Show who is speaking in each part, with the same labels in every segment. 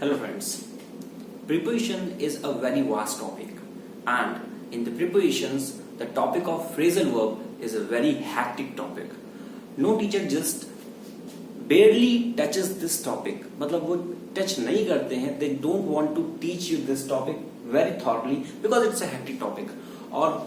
Speaker 1: Hello friends. Preposition is a very vast topic, and in the prepositions the topic of phrasal verb is a very hectic topic. No teacher just barely touches this topic, मतलब वो touch नहीं करते हैं. They don't want to teach you this topic very thoroughly because it's a hectic topic. और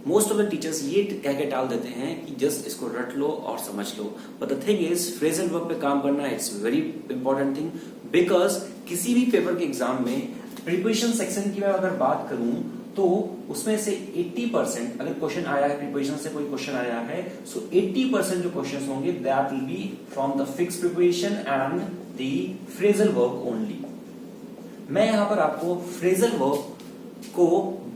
Speaker 1: most of the teachers ये कह के टाल देते हैं कि जस्ट इसको रट लो और समझ लो. But the thing is phrasal verb पे काम करना it's very important thing, because किसी भी पेपर के एग्जाम में प्रीपोजिशन सेक्शन की मैं अगर बात करूं तो उसमें से 80% अगर क्वेश्चन आया है, प्रीपोजिशन से कोई क्वेश्चन आया है, सो 80% जो क्वेश्चन होंगे that will be from the fix preposition and the phrasal verb only. मैं यहां पर आपको फ्रेजल वर्ब को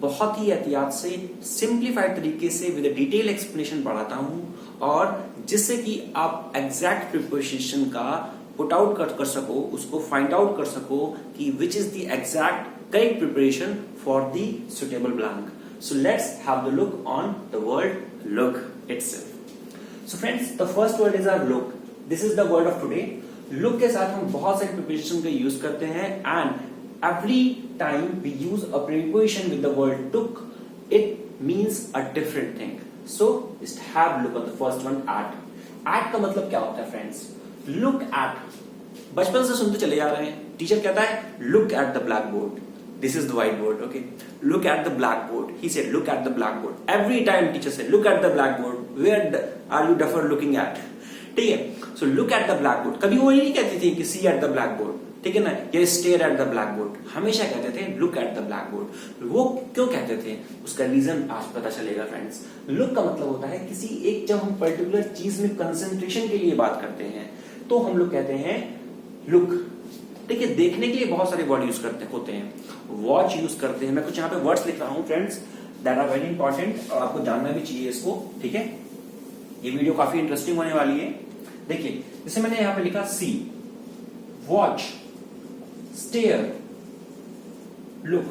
Speaker 1: बहुत ही एहतियात से सिंप्लीफाइड तरीके से विद डिटेल एक्सप्लेनेशन पढ़ाता हूं, और जिससे कि आप एग्जैक्ट प्रीपोजिशन का पुट आउट कर सको, उसको फाइंड आउट कर सको कि which is the exact correct preparation for the suitable blank. So let's have the look on the word look itself. So friends, the first word is our look. This is the word of today. Look के साथ हम बहुत सारे preparation का use करते हैं, and every time we use a preposition with the word took, it means a different thing. So just have a look at the first one, at. At का मतलब क्या होता है फ्रेंड्स? Look at. बचपन से सुनते चले जा रहे हैं, टीचर कहता है look at the blackboard. This is the whiteboard, okay? Look at the blackboard. He said look at the blackboard. Every time teacher said look at the blackboard. Where are you duffer looking at? ठीक है, so look at the blackboard. कभी वो ये नहीं कहती थी कि see at the blackboard, ठीक है ना, या stare at the black board. हमेशा कहते थे look at the black board. वो क्यों कहते थे उसका रीजन आज पता चलेगा फ्रेंड्स. लुक का मतलब होता है किसी एक, जब हम पर्टिकुलर चीज में कंसंट्रेशन के लिए बात करते हैं तो हम लोग कहते हैं लुक. ठीक है, देखने के लिए बहुत सारे वर्ड यूज करते होते हैं. वॉच यूज करते हैं. मैं कुछ यहाँ पे वर्ड्स लिख रहा हूँ friends that are very important, और आपको जानना भी चाहिए इसको. ठीक है, ये वीडियो काफी इंटरेस्टिंग होने वाली है. देखिए, जैसे मैंने यहाँ पे लिखा सी, वॉच, स्टेयर, लुक,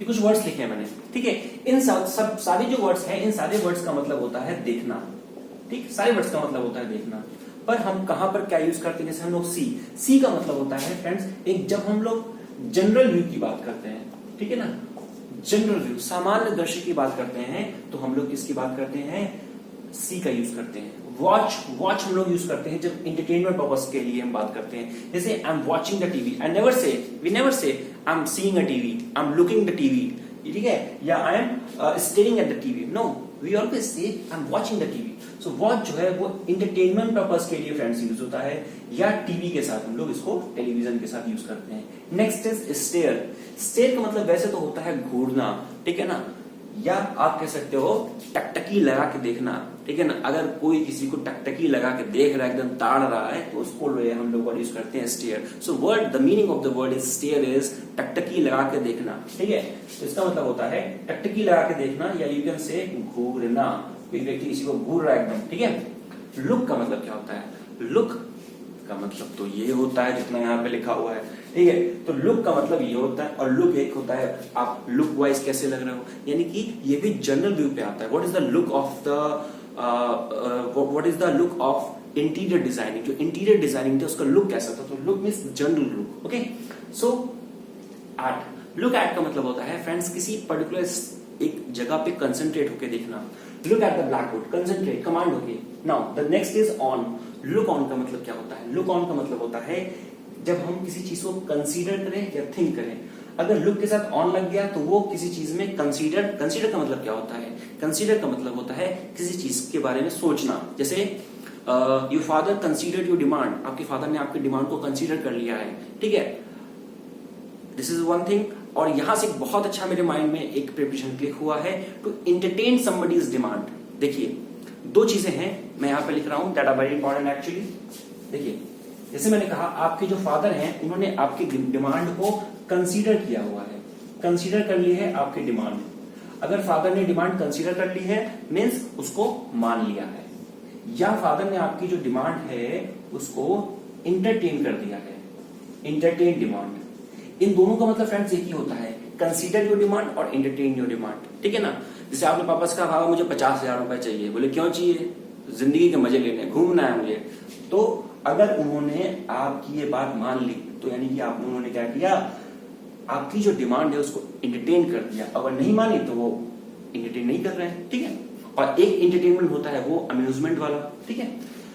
Speaker 1: ये कुछ वर्ड्स लिखे हैं मैंने. ठीक है, इन सब सारे जो वर्ड्स हैं, इन सारे वर्ड्स का मतलब होता है देखना. ठीक, सारे वर्ड्स का मतलब होता है देखना. पर हम कहां पर क्या यूज करते हैं? जैसे हम लोग सी का मतलब होता है फ्रेंड्स एक, जब हम लोग जनरल व्यू की बात करते हैं, ठीक है ना, जनरल व्यू, सामान्य दृश्य की बात करते हैं, तो हम लोग किसकी बात करते हैं? सी का यूज करते हैं. वॉच हम लोग यूज करते हैं जब इंटरटेनमेंट पर्पस के लिए हम बात करते हैं. जैसे I am watching the TV. We never say I am seeing a TV, I am looking the TV, ठीक है, या I am staring at the TV. No, we always say I am watching the TV. So watch जो है वो entertainment purpose के लिए friends use होता है, या टीवी के साथ हम लोग इसको टेलीविजन के साथ यूज करते हैं. Next is stair. स्टेयर का मतलब वैसे तो होता है घूरना, ठीक है ना, या आप कह सकते हो टकटकी लगा के देखना. ठीक है ना, अगर कोई किसी को टकटकी लगा के देख रहा है, एकदम ताड़ रहा है, तो उसको हम लोग यूज करते हैं stare. So word, the meaning of the word is stare is टकटकी लगा के देखना. ठीक है, तो इसका मतलब होता है टकटकी लगा के देखना, या यू कैन से घूरना. कोई व्यक्ति किसी को घूर रहा है एकदम. ठीक है, लुक का मतलब क्या होता है? लुक का मतलब तो ये होता है जितना यहाँ पे लिखा हुआ है. ठीक है, तो लुक का मतलब ये होता है, और लुक एक होता है आप लुक वाइज कैसे लग रहे हो, यानी कि ये भी जनरल व्यू पे आता है. What is the look of the what is the look of interior designing. जो इंटीरियर डिजाइनिंग था उसका लुक कैसा था, तो look means general look. Okay, so at, look at का मतलब होता है फ्रेंड्स किसी पर्टिकुलर एक जगह पे कंसंट्रेट होके देखना. Look at the blackboard, concentrate, command होके. Now the next is on. Look on का मतलब क्या होता है? लुक ऑन का मतलब होता है जब हम किसी चीज को कंसीडर करें या थिंक करें. अगर लुक के साथ ऑन लग गया तो वो किसी चीज में कंसीडर का मतलब क्या होता है? कंसीडर का मतलब होता है किसी चीज के बारे में सोचना. जैसे your father considered your demand. आपके फादर ने आपकी डिमांड को कंसीडर कर लिया है. ठीक है, दिस इज वन थिंग. और यहां से बहुत अच्छा मेरे माइंड में एक प्रिपरेशन क्लिक हुआ है, टू एंटरटेन समबडीज डिमांड. देखिए, दो चीजें हैं मैं यहां पे लिख रहा हूं that are very important actually. देखिए, जैसे मैंने कहा आपके जो फादर हैं उन्होंने आपकी डिमांड को कंसीडर किया हुआ है, कंसीडर कर ली है आपकी डिमांड. अगर फादर ने डिमांड कंसीडर कर ली है मीन्स उसको मान लिया है, या फादर ने आपकी जो डिमांड है उसको इंटरटेन कर दिया है, इंटरटेन डिमांड. इन दोनों का मतलब फ्रेंड्स एक ही होता है, कंसीडर योर डिमांड और इंटरटेन योर डिमांड. ठीक है ना, जैसे आपने पापा से कहा मुझे 50,000 रुपए चाहिए, बोले क्यों चाहिए? जिंदगी के मजे लेने, घूमना है मुझे. तो अगर उन्होंने आपकी ये बात मान ली तो यानी कि आप उन्होंने क्या किया, आपकी जो डिमांड है उसको एंटरटेन कर दिया। अगर नहीं मानी तो वो एंटरटेन नहीं कर रहे हैं, ठीक है। और एक एंटरटेनमेंट होता है वो अम्यूजमेंट वाला, ठीक है।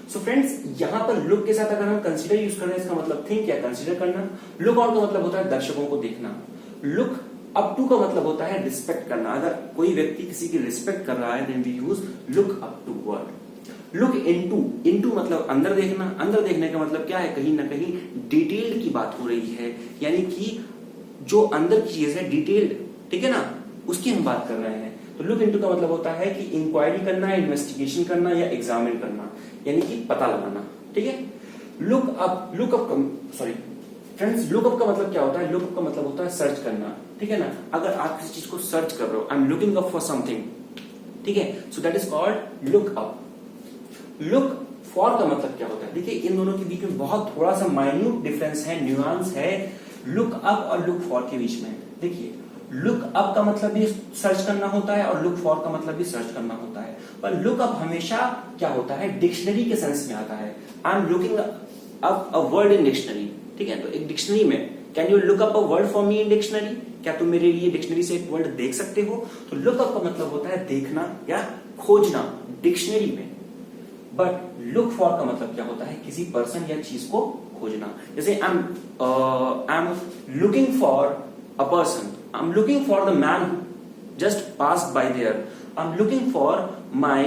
Speaker 1: सो फ्रेंड्स, यहां पर लुक के साथ अगर हम कंसीडर यूज कर रहे हैं, इसका मतलब थिंक या कंसीडर करना। लुक ऑन का मतलब होता है दर्शकों को देखना। लुक अप टू का मतलब होता है रिस्पेक्ट करना। अगर कोई व्यक्ति किसी की रिस्पेक्ट कर रहा है then we use look up to word. Look into, into मतलब अंदर देखना। अंदर देखने का मतलब क्या है, कहीं ना कहीं डिटेल्ड की बात हो रही है, यानी कि जो अंदर की चीज है डिटेल्ड, ठीक है ना, उसकी हम बात कर रहे हैं। तो लुक इनटू का मतलब होता है कि इंक्वायरी करना, इन्वेस्टिगेशन करना या एग्जामिन करना, यानी कि पता लगाना, ठीक है। Look up, sorry friends, look up का मतलब क्या होता है, लुक अप का मतलब होता है सर्च करना, ठीक है ना। अगर आप किसी चीज को सर्च कर रहे हो, आई am looking up for something, ठीक है, so that is called look up. Look for का मतलब क्या होता है, देखिए इन दोनों के बीच में बहुत थोड़ा सा माइन्यूट डिफरेंस है, न्यूआंस है लुक अप और लुक फॉर के बीच में। देखिए लुक अप का मतलब भी सर्च करना होता है और लुक फॉर का मतलब भी सर्च करना होता है, पर लुक अप हमेशा क्या होता है, डिक्शनरी के सेंस में आता है। आई am looking up a word in dictionary, ठीक है। तो एक डिक्शनरी में, can you look up a word for me in dictionary, क्या तुम मेरे लिए डिक्शनरी से एक वर्ड देख सकते हो। तो लुक अप का मतलब होता है देखना या खोजना डिक्शनरी में। बट लुक फॉर का मतलब क्या होता है, किसी पर्सन या चीज को खोजना। जैसे I am looking for a person, I am looking for the man who just passed by there, I am looking for my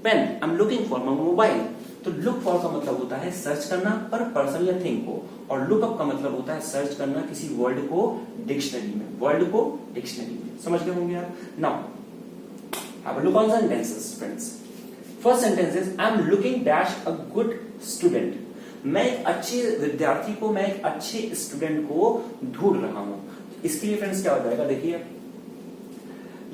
Speaker 1: pen, I am looking for my mobile. तो लुक फॉर का मतलब होता है search करना पर person या thing को, और लुक अप का मतलब होता है सर्च करना किसी वर्ड को डिक्शनरी में, वर्ड को डिक्शनरी में। समझ गए होंगे आप। Now have a look on sentences friends. First sentence is I am looking dash a good student. मैं एक अच्छे विद्यार्थी को, मैं एक अच्छे स्टूडेंट को ढूंढ रहा हूं। इसके लिए फ्रेंड्स क्या हो जाएगा, देखिए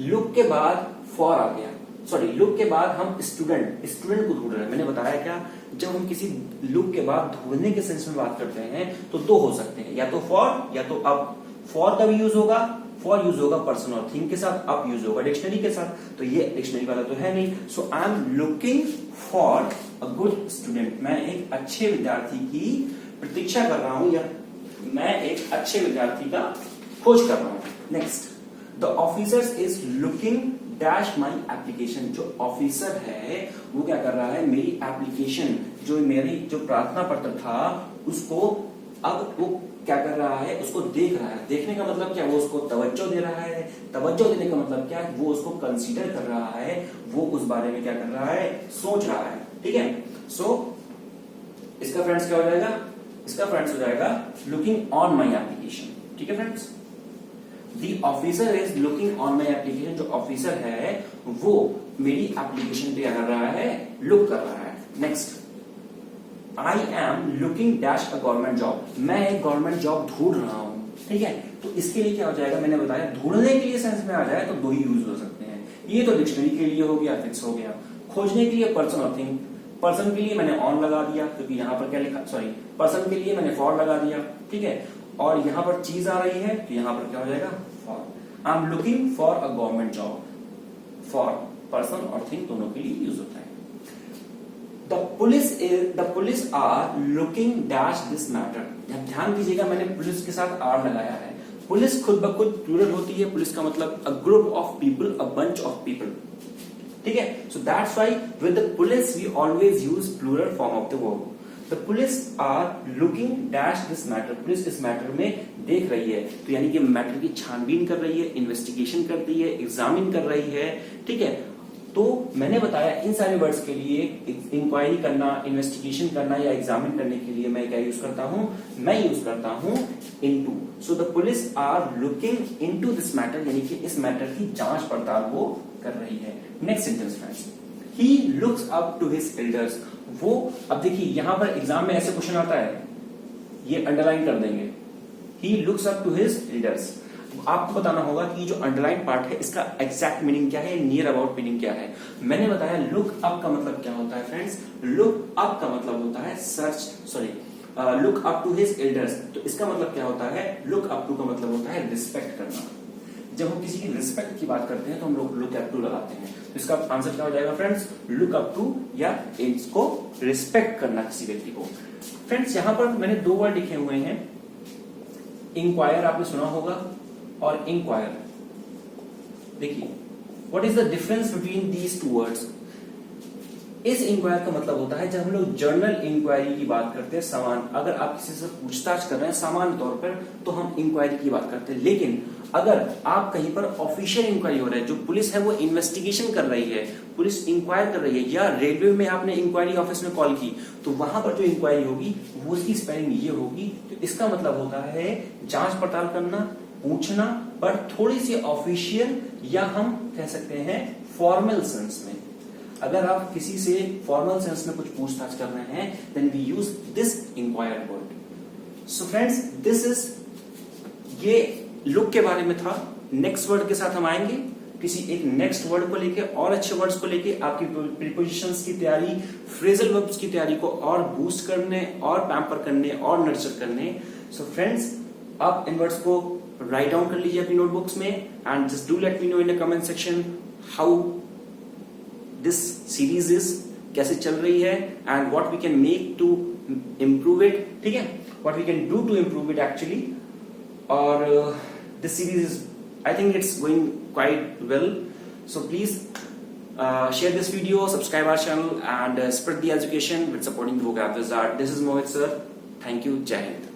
Speaker 1: लुक के बाद फॉर आ गया, सॉरी लुक के बाद हम स्टूडेंट को ढूंढ रहे हैं। मैंने बताया क्या, जब हम किसी लुक के बाद ढूंढने के सेंस में बात करते हैं तो दो हो सकते हैं, या तो फॉर या तो अप। फॉर का भी यूज होगा, फॉर यूज होगा पर्सन और थिंग के साथ, अप यूज होगा डिक्शनरी के साथ। तो ये डिक्शनरी वाला तो है नहीं। So I am looking for a good student, मैं एक अच्छे विद्यार्थी की प्रतीक्षा कर रहा हूं या मैं एक अच्छे विद्यार्थी का खोज कर रहा हूं। Next, the officer is looking dash my application. जो ऑफिसर है वो क्या कर रहा है, मेरी एप्लीकेशन, जो मेरी जो प्रार्थना पत्र था उसको अब वो क्या कर रहा है, उसको देख रहा है। देखने का मतलब क्या, वो उसको तवज्जो दे रहा है। तवज्जो देने का मतलब क्या, वो उसको कंसीडर कर रहा है, वो उस बारे में क्या कर रहा है, सोच रहा है, ठीक है। सो इसका फ्रेंड्स क्या हो जाएगा, इसका फ्रेंड्स हो जाएगा लुकिंग ऑन माई एप्लीकेशन, ठीक है friends. The officer is looking on my application, जो ऑफिसर है वो मेरी एप्लीकेशन पे क्या कर रहा है, लुक कर रहा है। Next, I am looking dash a government job. मैं एक गवर्नमेंट जॉब ढूंढ रहा हूं, ठीक है। तो इसके लिए क्या हो जाएगा, मैंने बताया ढूंढने के लिए सेंस में आ जाए तो दो ही यूज हो सकते हैं। ये तो डिक्शनरी के लिए हो गया, फिक्स हो गया। खोजने के लिए पर्सन और थिंग, पर्सन के लिए मैंने ऑन लगा दिया क्योंकि यहां पर क्या लिखा, सॉरी पर्सन के लिए मैंने फॉर लगा दिया, ठीक है। और यहां पर चीज आ रही है तो यहां पर क्या हो जाएगा, for. I am looking for a government job, for person और थिंग दोनों के लिए यूज होता है। The police are looking dash this matter। ध्यान दीजिएगा, मैंने पुलिस के साथ आर लगाया है। पुलिस खुद ब खुद प्लूरल होती है। पुलिस का मतलब a group of people, a bunch of people, ठीक है। So that's why with the police we always use plural form of the verb. The police are looking dash this matter. Police इस matter में देख रही है, तो यानी कि मैटर की छानबीन कर रही है, इन्वेस्टिगेशन कर रही है, एग्जामिन कर रही है, ठीक है। तो मैंने बताया इन सारे वर्ड्स के लिए इंक्वायरी करना, इन्वेस्टिगेशन करना या एग्जामिन करने के लिए मैं क्या यूज करता हूं, मैं यूज करता हूं into. So the police are looking into this matter, यानी कि इस मैटर की जांच पड़ताल वो कर रही है। Next sentence friends, he looks up to his elders. वो, अब देखिए यहां पर एग्जाम में ऐसे क्वेश्चन आता है, ये अंडरलाइन कर देंगे, he looks up to his elders. आपको बताना होगा कि जो अंडरलाइन पार्ट है इसका एग्जैक्ट मीनिंग क्या है, नियर अबाउट मीनिंग क्या है। मैंने बताया लुक अप का मतलब क्या होता है फ्रेंड्स, लुक अप का मतलब होता है search, sorry look up to his elders. तो इसका मतलब क्या होता है, लुक अप टू का मतलब होता है रिस्पेक्ट करना। जब हम किसी की रिस्पेक्ट की बात करते हैं तो हम लोग लुक अप टू लगाते हैं। तो इसका आंसर क्या हो जाएगा फ्रेंड्स, लुक अप टू या इसको रिस्पेक्ट करना किसी व्यक्ति को। फ्रेंड्स यहां पर मैंने दो वर्ड लिखे हुए हैं, इंक्वायर आपने सुना होगा और इंक्वायर। देखिए what is the difference between these two words. इस इंक्वायर का मतलब होता है जब हम लोग जर्नल इंक्वायरी की बात करते हैं, सामान अगर आप किसी से पूछताछ कर रहे हैं सामान्य तौर पर तो हम इंक्वायरी की बात करते हैं। लेकिन अगर आप कहीं पर ऑफिशियल इंक्वायरी हो रहा है, जो पुलिस है वो इन्वेस्टिगेशन कर रही है, पुलिस इंक्वायर कर रही है, या रेलवे में आपने इंक्वायरी ऑफिस में कॉल की, तो वहां पर जो इंक्वायरी होगी वो उसकी स्पेलिंग ये होगी। तो इसका मतलब होता है जांच पड़ताल करना, पूछना, पर थोड़ी सी ऑफिशियल या हम कह सकते हैं फॉर्मल सेंस में। अगर आप किसी से फॉर्मल सेंस में कुछ पूछताछ कर रहे हैं then we use this inquire word. So friends this is, ये लुक के बारे में था। नेक्स्ट वर्ड के साथ हम आएंगे किसी एक नेक्स्ट वर्ड को लेके और अच्छे वर्ड्स को लेके, आपकी प्रीपोजिशंस की तैयारी, फ्रेजल वर्ब्स की तैयारी को और बूस्ट करने और पैम्पर करने और नर्चर करने। सो फ्रेंड्स आप इन वर्ड्स को राइट डाउन कर लीजिए अपनी नोटबुक्स में and just do let me know in the comment section how this series is, कैसे चल रही है and what we can make to improve it. ठीक है, what we can do to improve it actually. और this series is, I think it's going quite well. So please share this video, subscribe our channel and spread the education with supporting the vocab wizard. This is Mohit sir. Thank you. Jai Hind.